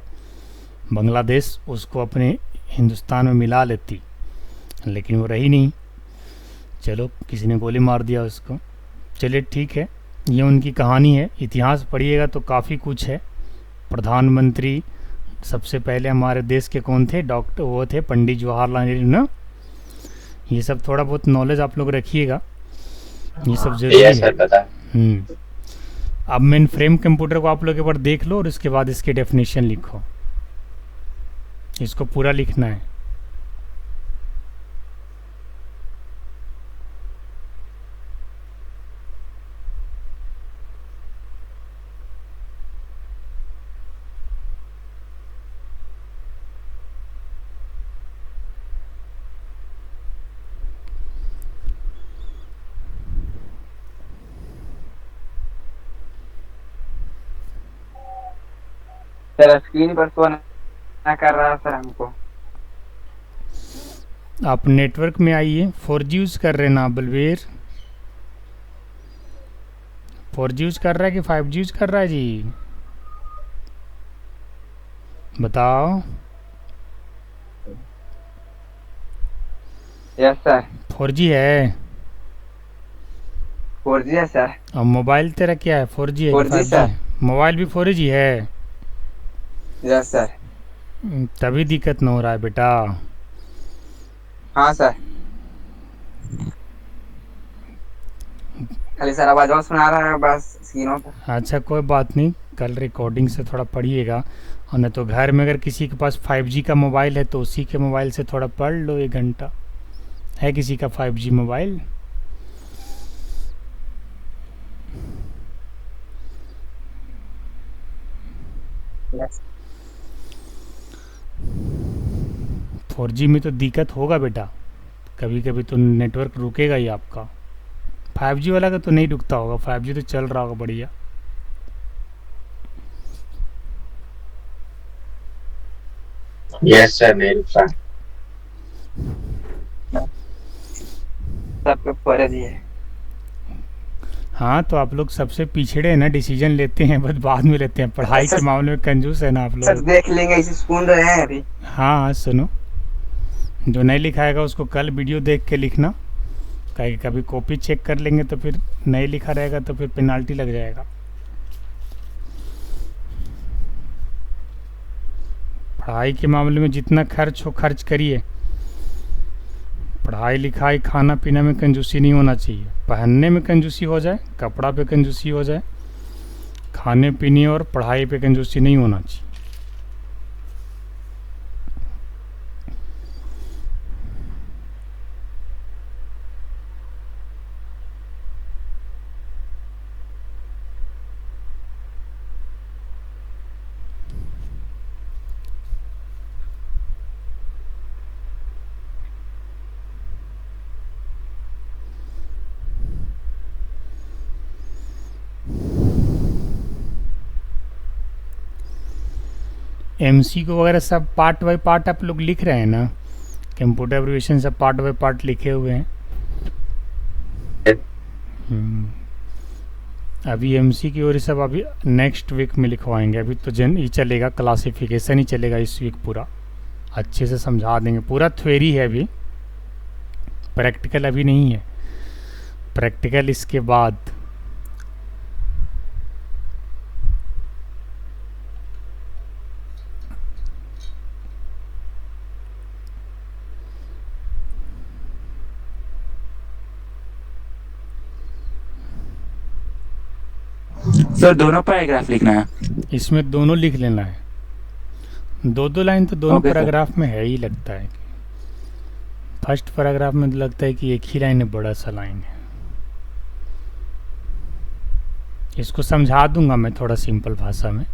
बांग्लादेश, उसको अपने हिंदुस्तान में मिला लेती, लेकिन वो रही नहीं। चलो, किसी ने गोली मार दिया उसको। चलिए ठीक है, ये उनकी कहानी है। इतिहास पढ़िएगा तो काफ़ी कुछ है। प्रधानमंत्री सबसे पहले हमारे देश के कौन थे? डॉक्टर, वो थे पंडित जवाहरलाल नेहरू ना। ये सब थोड़ा बहुत नॉलेज आप लोग रखिएगा, ये सब जरूरी यस है। सर, पता है। अब मेन फ्रेम कंप्यूटर को आप लोग एक बार देख लो और इसके बाद इसकी डेफिनेशन लिखो, इसको पूरा लिखना है। सर स्क्रीन पर शो ना कर रहा है सर हमको। आप नेटवर्क में आइए। 4G यूज़ कर रहे हैं ना बलवीर? 4G यूज़ कर रहा है कि 5G यूज़ कर रहा है जी? बताओ। यस सर, 4G है। 4G है सर। और मोबाइल तेरा क्या है? 4G है कि 4G 5G? सर। मोबाइल भी 4G है। Yes sir. तभी दिक्कत न हो रहा है बेटा। हाँ सर, खाली सर आवाज और सुना रहा है बस स्क्रीनों पर। अच्छा कोई बात नहीं, कल रिकॉर्डिंग से थोड़ा पढ़िएगा, और नहीं तो घर में अगर किसी के पास 5G का मोबाइल है तो उसी के मोबाइल से थोड़ा पढ़ लो। 1 घंटा है किसी का 5G मोबाइल? यस 4G में तो दिक्कत होगा बेटा, कभी कभी तो नेटवर्क रुकेगा ही आपका। 5G वाला का तो नहीं रुकता होगा, 5G तो चल रहा होगा बढ़िया। यस सर, नहीं रुकता। सबके 4G है। हाँ तो आप लोग सबसे पिछड़े हैं ना, डिसीजन लेते हैं बस बाद में लेते हैं। पढ़ाई के मामले में कंजूस है ना आप सर लोग। देख लेंगे, इसे सुन रहे हैं अभी। हाँ हाँ सुनो, जो नहीं लिखाएगा उसको कल वीडियो देख के लिखना, कहीं कभी कॉपी चेक कर लेंगे तो फिर नहीं लिखा रहेगा तो फिर पेनाल्टी लग जाएगा। पढ़ाई के मामले में जितना खर्च हो खर्च करिए। पढ़ाई लिखाई खाना पीना में कंजूसी नहीं होना चाहिए। पहनने में कंजूसी हो जाए, कपड़ा पे कंजूसी हो जाए, खाने पीने और पढ़ाई पे कंजूसी नहीं होना चाहिए। MCQ वगैरह सब पार्ट बाय पार्ट आप लोग लिख रहे हैं ना, कंप्यूटर एब्रिविएशन सब पार्ट बाय पार्ट लिखे हुए हैं। अभी MCQ और ये सब अभी नेक्स्ट वीक में लिखवाएंगे। अभी तो ये चलेगा, क्लासिफिकेशन ही चलेगा इस वीक पूरा, अच्छे से समझा देंगे। पूरा थ्योरी है, अभी प्रैक्टिकल अभी नहीं है, प्रैक्टिकल इसके बाद। सर दोनों पैराग्राफ लिखना है? इसमें दोनों लिख लेना है, 2-2 लाइन तो दोनों ओके सर। पैराग्राफ में है ही लगता है। फर्स्ट पैराग्राफ में तो लगता है कि एक ही लाइन है, बड़ा सा लाइन है। इसको समझा दूंगा मैं थोड़ा सिंपल भाषा में।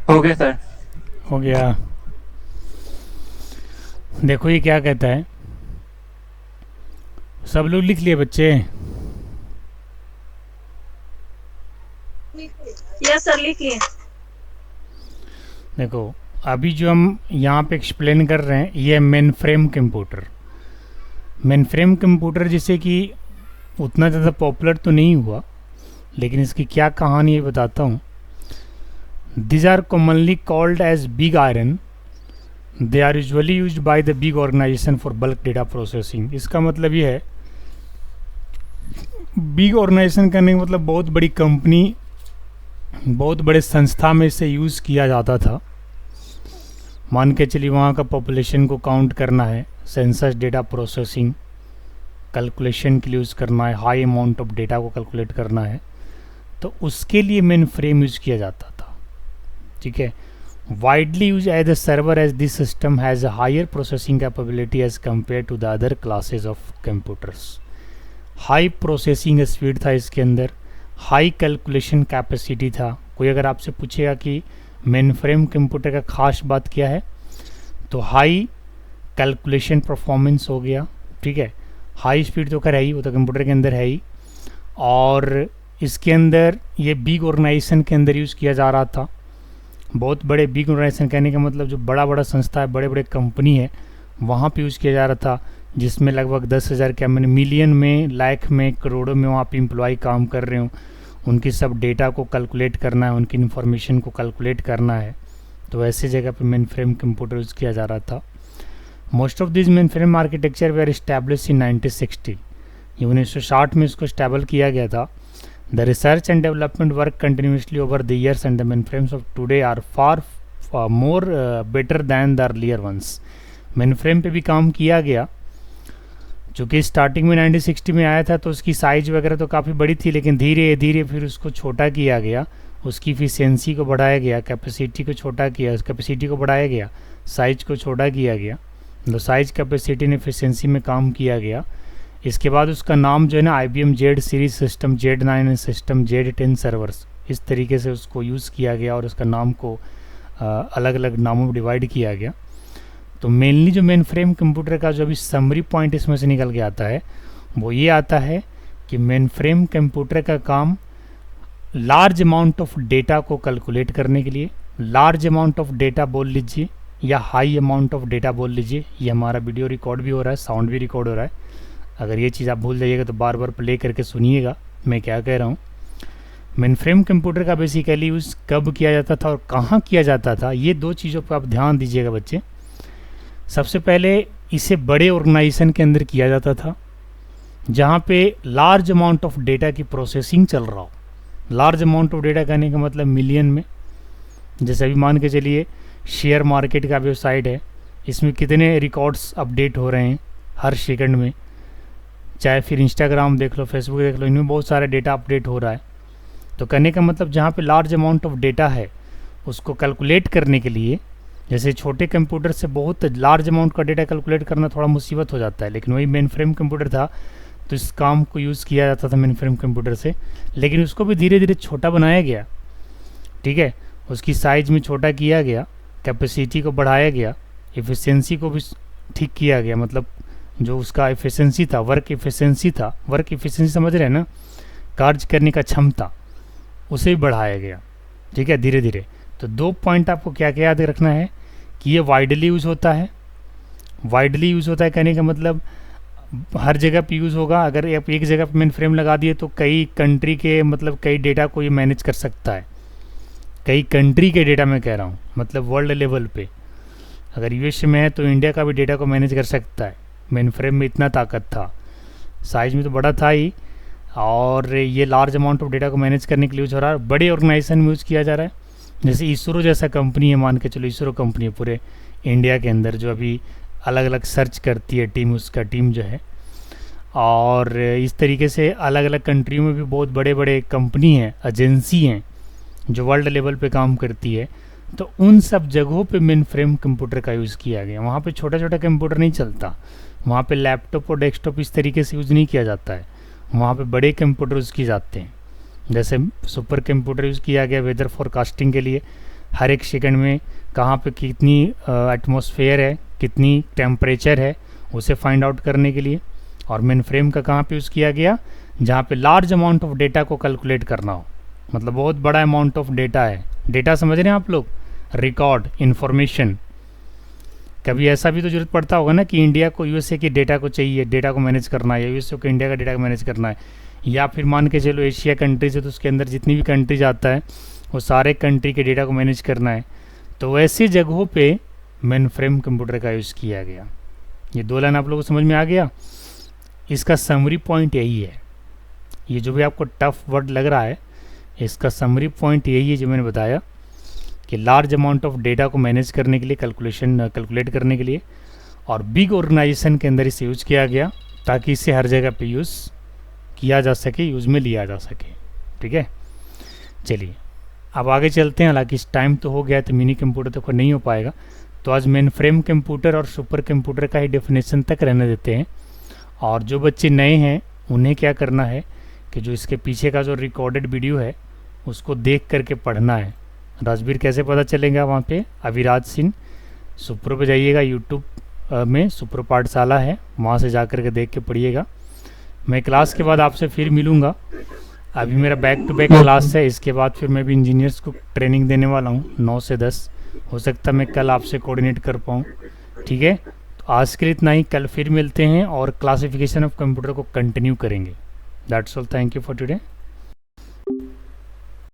हो गया सर। हो गया। देखो ये क्या कहता है, सब लोग लिख लिए बच्चे? यस सर, लिखिए। देखो अभी जो हम यहाँ पे एक्सप्लेन कर रहे हैं, ये main frame computer. Main frame computer जैसे कि उतना ज़्यादा पॉपुलर तो नहीं हुआ, लेकिन इसकी क्या कहानी है बताता हूँ। These are commonly called as big iron. They are usually used by the big organization for bulk data processing. इसका मतलब ये है, बिग ऑर्गेनाइजेशन करने का मतलब बहुत बड़ी कंपनी, बहुत बड़े संस्था में इसे यूज़ किया जाता था। मान के चलिए वहाँ का पॉपुलेशन को काउंट करना है, सेंसस डेटा प्रोसेसिंग कैलकुलेशन के लिए यूज़ करना है, हाई अमाउंट ऑफ डेटा को कैलकुलेट करना है, तो उसके लिए मेन फ्रेम यूज़ किया जाता था। ठीक है। Widely use as a server as this system has a higher processing capability as compare to the other classes of computers. High processing speed था इसके अंदर, हाई कैलकुलेशन कैपेसिटी था। कोई अगर आपसे पूछेगा कि मेन फ्रेम कंप्यूटर का ख़ास बात क्या है, तो हाई कैलकुलेशन परफॉर्मेंस हो गया, ठीक है। हाई स्पीड तो कर है ही, वो तो कंप्यूटर के अंदर है ही, और इसके अंदर ये बिग ऑर्गेनाइजेशन के अंदर यूज़ किया जा रहा था। बहुत बड़े बिग ऑर्गेनाइजेशन कहने का मतलब जो बड़ा बड़ा संस्था है, बड़े बड़े कंपनी है, वहाँ पे यूज़ किया जा रहा था, जिसमें लगभग 10,000 क्या मैंने मिलियन में, लाख में, करोड़ों में वहाँ पे एम्प्लॉय काम कर रहे हो। उनकी सब डेटा को कैलकुलेट करना है, उनकी इन्फॉर्मेशन को कैलकुलेट करना है, तो ऐसे जगह पे मेन फ्रेम कंप्यूटर यूज़ किया जा रहा था। Most of this main frame architecture were establish in 1960, ये 1960 में इसको स्टेबल किया गया था। The research and development work continuously over the years and the main frames of today are far more better than the earlier ones. Main frame पे भी काम किया गया, चूँकि स्टार्टिंग में 1960 में आया था तो उसकी साइज़ वगैरह तो काफ़ी बड़ी थी, लेकिन धीरे धीरे फिर उसको छोटा किया गया, उसकी इफिशियंसी को बढ़ाया गया, कैपेसिटी को छोटा किया, कैपेसिटी को बढ़ाया गया, साइज को छोटा किया गया, तो साइज कैपेसिटी एंड एफिशिएंसी में काम किया गया। इसके बाद उसका नाम जो है ना IBM Z series system, Z9 system, Z10 servers, इस तरीके से उसको यूज़ किया गया और उसका नाम को अलग अलग नामों में डिवाइड किया गया। तो मेनली जो मेन फ्रेम कंप्यूटर का जो अभी समरी पॉइंट इसमें से निकल के आता है वो ये आता है कि मेन फ्रेम कंप्यूटर का काम लार्ज अमाउंट ऑफ डेटा को कैलकुलेट करने के लिए, लार्ज अमाउंट ऑफ डेटा बोल लीजिए या हाई अमाउंट ऑफ डेटा बोल लीजिए। ये हमारा वीडियो रिकॉर्ड भी हो रहा है, साउंड भी रिकॉर्ड हो रहा है, अगर ये चीज़ आप भूल जाइएगा तो बार बार प्ले करके सुनिएगा मैं क्या कह रहा हूँ। मेन फ्रेम कंप्यूटर का बेसिकली यूज़ कब किया जाता था और कहाँ किया जाता था, ये दो चीज़ों पर आप ध्यान दीजिएगा बच्चे। सबसे पहले इसे बड़े ऑर्गेनाइजेशन के अंदर किया जाता था जहाँ पे लार्ज अमाउंट ऑफ डेटा की प्रोसेसिंग चल रहा हो। लार्ज अमाउंट ऑफ डेटा कहने का मतलब मिलियन में। जैसे अभी मान के चलिए शेयर मार्केट का वेबसाइट है, इसमें कितने रिकॉर्ड्स अपडेट हो रहे हैं हर सेकंड में, चाहे फिर इंस्टाग्राम देख लो, फेसबुक देख लो, इनमें बहुत सारा डेटा अपडेट हो रहा है। तो कहने का मतलब जहाँ पे लार्ज अमाउंट ऑफ डेटा है उसको कैलकुलेट करने के लिए, जैसे छोटे कंप्यूटर से बहुत लार्ज अमाउंट का डेटा कैलकुलेट करना थोड़ा मुसीबत हो जाता है, लेकिन वही मेन फ्रेम कंप्यूटर था तो इस काम को यूज़ किया जाता था मेन फ्रेम कंप्यूटर से। लेकिन उसको भी धीरे धीरे छोटा बनाया गया, ठीक है, उसकी साइज़ में छोटा किया गया, कैपेसिटी को बढ़ाया गया, एफिशिएंसी को भी ठीक किया गया, मतलब जो उसका एफिशिएंसी था, वर्क एफिशिएंसी समझ रहे हैं ना, कार्य करने का क्षमता, उसे भी बढ़ाया गया, ठीक है, धीरे धीरे। तो दो पॉइंट आपको क्या क्या याद रखना है कि ये वाइडली यूज़ होता है। वाइडली यूज़ होता है कहने का मतलब हर जगह पे यूज़ होगा। अगर आप एक जगह पे मेन फ्रेम लगा दिए तो कई कंट्री के मतलब कई डेटा को ये मैनेज कर सकता है, कई कंट्री के डेटा मैं कह रहा हूँ, मतलब वर्ल्ड लेवल पे। अगर यूएस में है तो इंडिया का भी डेटा को मैनेज कर सकता है। मेन फ्रेम में इतना ताकत था, साइज में तो बड़ा था ही, और ये लार्ज अमाउंट ऑफ डेटा को मैनेज करने के लिए यूज हो रहा है। बड़े ऑर्गेनाइजेशन में यूज़ किया जा रहा है, जैसे इसरो जैसा कंपनी है, मान के चलो इसरो कंपनी है पूरे इंडिया के अंदर जो अभी अलग अलग सर्च करती है टीम, उसका टीम जो है। और इस तरीके से अलग अलग कंट्रियों में भी बहुत बड़े बड़े कंपनी हैं, एजेंसी हैं जो वर्ल्ड लेवल पे काम करती है। तो उन सब जगहों पे मेन फ्रेम कंप्यूटर का यूज़ किया गया। वहाँ पे छोटा छोटा कंप्यूटर नहीं चलता, वहाँ पे लैपटॉप और डेस्कटॉप इस तरीके से यूज़ नहीं किया जाता है, वहाँ पे बड़े कंप्यूटर यूज़ किए जाते हैं। जैसे सुपर कंप्यूटर यूज़ किया गया वेदर फोरकास्टिंग के लिए, हर एक सेकंड में कहाँ पे कितनी एटमॉस्फेयर है, कितनी टेम्परेचर है, उसे फाइंड आउट करने के लिए। और मेन फ्रेम का कहाँ पे यूज़ किया गया, जहाँ पे लार्ज अमाउंट ऑफ डेटा को कैलकुलेट करना हो, मतलब बहुत बड़ा अमाउंट ऑफ डेटा है। डेटा समझ रहे हैं आप लोग, रिकॉर्ड, इन्फॉर्मेशन। कभी ऐसा भी तो जरूरत पड़ता होगा ना कि इंडिया को यूएसए के डेटा को चाहिए, डेटा को मैनेज करना है, या यूएसए को इंडिया का डेटा को मैनेज करना है, या फिर मान के चलो एशिया कंट्रीज है तो उसके अंदर जितनी भी कंट्रीज आता है वो सारे कंट्री के डेटा को मैनेज करना है। तो ऐसी जगहों पे मेन फ्रेम कंप्यूटर का यूज़ किया गया। ये दो लाइन आप लोगों को समझ में आ गया। इसका समरी पॉइंट यही है, ये जो भी आपको टफ वर्ड लग रहा है इसका समरी पॉइंट यही है जो मैंने बताया कि लार्ज अमाउंट ऑफ डेटा को मैनेज करने के लिए, कैलकुलेट करने के लिए, और बिग ऑर्गेनाइजेशन के अंदर इसे यूज़ किया गया ताकि इसे हर जगह पे यूज़ किया जा सके, यूज़ में लिया जा सके। ठीक है, चलिए अब आगे चलते हैं, हालांकि इस टाइम तो हो गया है तो मिनी कंप्यूटर तो नहीं हो पाएगा, तो आज मेन फ्रेम कंप्यूटर और सुपर कंप्यूटर का ही डेफिनेशन तक रहने देते हैं। और जो बच्चे नए हैं उन्हें क्या करना है कि जो इसके पीछे का जो रिकॉर्डेड वीडियो है उसको देख करके पढ़ना है। राजवीर कैसे पता चलेगा? वहाँ पे अविराज सिंह सुप्रो पे जाइएगा, यूट्यूब में सुप्रो पाठशाला है, वहाँ से जा कर के देख के पढ़िएगा। मैं क्लास के बाद आपसे फिर मिलूँगा, अभी मेरा बैक टू बैक क्लास है, इसके बाद फिर मैं भी इंजीनियर्स को ट्रेनिंग देने वाला हूँ 9 से 10। हो सकता है मैं कल आपसे कोऑर्डिनेट कर पाऊँ, ठीक है? तो आज के लिए इतना ही, कल फिर मिलते हैं और क्लासिफिकेशन ऑफ कंप्यूटर को कंटिन्यू करेंगे। That's all, thank you for today.